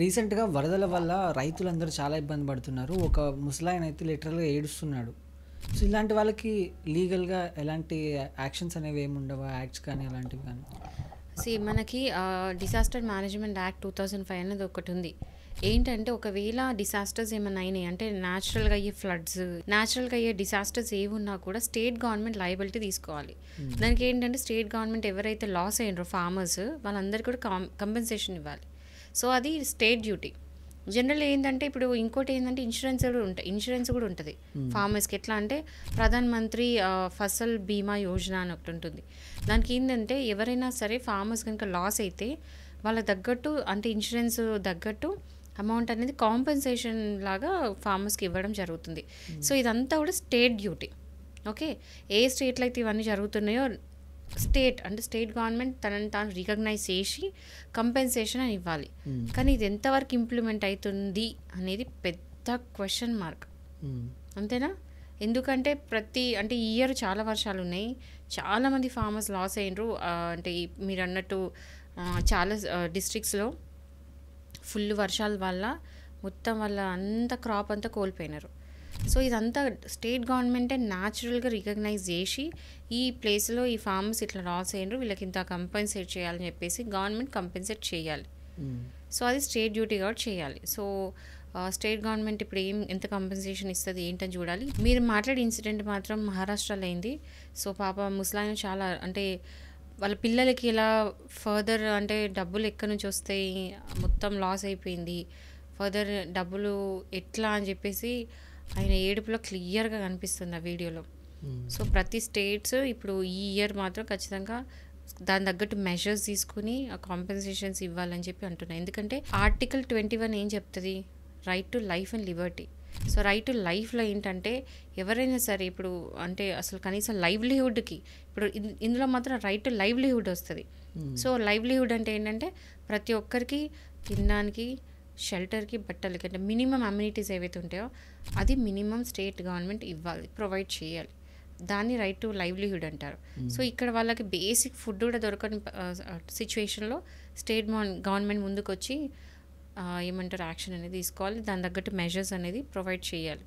రీసెంట్‌గా వరదల వల్ల రైతులందరూ చాలా ఇబ్బంది పడుతున్నారు. ఒక ముసలాయనైతే లిటరల్‌గా ఏడుస్తున్నాడు. సో, ఇలాంటి వాళ్ళకి లీగల్‌గా ఎలాంటి యాక్షన్స్ అనేవి ఏమి ఉండవా? యాక్ట్స్ కానీ అలాంటివి గానీ? మనకి డిసాస్టర్ మేనేజ్మెంట్ యాక్ట్ 2005 అనేది ఒకటి ఉంది. ఏంటంటే ఒకవేళ డిసాస్టర్స్ ఏమైనా అయినాయి అంటే న్యాచురల్గా అయ్యే ఫ్లడ్స్, న్యాచురల్గా అయ్యే డిసాస్టర్స్ ఏమున్నా కూడా స్టేట్ గవర్నమెంట్ లయబిలిటీ తీసుకోవాలి. దానికి ఏంటంటే స్టేట్ గవర్నమెంట్ ఎవరైతే లాస్ అయ్యారో ఫార్మర్స్ వాళ్ళందరికీ కూడా కంపెన్సేషన్ ఇవ్వాలి. సో అది స్టేట్ డ్యూటీ. జనరల్ ఏంటంటే ఇప్పుడు ఇంకోటి ఏంటంటే ఇన్సూరెన్స్ కూడా ఉంటుంది ఫార్మర్స్కి. ఎట్లా అంటే ప్రధాన్ మంత్రి ఫసల్ బీమా యోజన అని ఒకటి ఉంటుంది. దానికి ఏంటంటే ఎవరైనా సరే ఫార్మర్స్ కనుక లాస్ అయితే వాళ్ళ తగ్గట్టు అంటే ఇన్సూరెన్స్ తగ్గట్టు అమౌంట్ అనేది కాంపెన్సేషన్ లాగా ఫార్మర్స్కి ఇవ్వడం జరుగుతుంది. సో ఇదంతా కూడా స్టేట్ డ్యూటీ. ఓకే, ఏ స్టేట్లో అయితే ఇవన్నీ జరుగుతున్నాయో స్టేట్ గవర్నమెంట్ తనని తాను రికగ్నైజ్ చేసి కంపెన్సేషన్ అని ఇవ్వాలి. కానీ ఇది ఎంతవరకు ఇంప్లిమెంట్ అవుతుంది అనేది పెద్ద క్వశ్చన్ మార్క్. అంతేనా? ఎందుకంటే అంటే ఈ ఇయర్ చాలా వర్షాలు ఉన్నాయి, చాలామంది ఫార్మర్స్ లాస్ అయినరు. అంటే మీరు అన్నట్టు చాలా డిస్ట్రిక్ట్స్లో ఫుల్ వర్షాల వల్ల మొత్తం వల్ల అంత క్రాప్ అంతా కోల్పోయినారు. సో ఇదంతా స్టేట్ గవర్నమెంటే న్యాచురల్గా రికగ్నైజ్ చేసి ఈ ప్లేస్లో ఈ ఫార్మర్స్ ఇట్లా లాస్ అయినరు, వీళ్ళకి ఇంత కంపెన్సేట్ చేయాలని చెప్పేసి గవర్నమెంట్ కంపెన్సేట్ చేయాలి. సో అది స్టేట్ డ్యూటీ కాబట్టి చేయాలి. సో స్టేట్ గవర్నమెంట్ ఇప్పుడు ఎంత కంపెన్సేషన్ ఇస్తుంది ఏంటని చూడాలి. మీరు మాట్లాడే ఇన్సిడెంట్ మాత్రం మహారాష్ట్రలో అయింది. సో పాప ముసలాయన చాలా అంటే వాళ్ళ పిల్లలకి ఇలా ఫర్దర్ అంటే డబ్బులు ఎక్కడి నుంచి వస్తాయి, మొత్తం లాస్ అయిపోయింది, ఫర్దర్ డబ్బులు ఎట్లా అని చెప్పేసి ఆయన ఏడుపులో క్లియర్గా కనిపిస్తుంది ఆ వీడియోలో. సో ప్రతి స్టేట్స్ ఇప్పుడు ఈ ఇయర్ మాత్రం ఖచ్చితంగా దాని తగ్గట్టు మెజర్స్ తీసుకుని ఆ కాంపెన్సేషన్స్ ఇవ్వాలని చెప్పి అంటున్నాయి. ఎందుకంటే ఆర్టికల్ 21 ఏం చెప్తుంది? Right to life and Liberty. So right to లైఫ్లో ఏంటంటే ఎవరైనా సరే ఇప్పుడు అంటే అసలు కనీసం లైవ్లీహుడ్కి ఇప్పుడు ఇందులో మాత్రం రైట్ టు లైవ్లీహుడ్ వస్తుంది. సో లైవ్లీహుడ్ అంటే ఏంటంటే ప్రతి ఒక్కరికి తినడానికి, షెల్టర్కి, బట్టలకి అంటే మినిమం అమ్యూనిటీస్ ఏవైతే ఉంటాయో అది మినిమం స్టేట్ గవర్నమెంట్ ఇవ్వాలి, ప్రొవైడ్ చేయాలి. దాన్ని రైట్ టు లైవ్లీహుడ్ అంటారు. సో ఇక్కడ వాళ్ళకి బేసిక్ ఫుడ్ కూడా దొరకని సిచ్యువేషన్లో స్టేట్ గవర్నమెంట్ ముందుకు వచ్చి ఏమంటారు యాక్షన్ అనేది తీసుకోవాలి, దాని తగ్గట్టు మెజర్స్ అనేది ప్రొవైడ్ చేయాలి.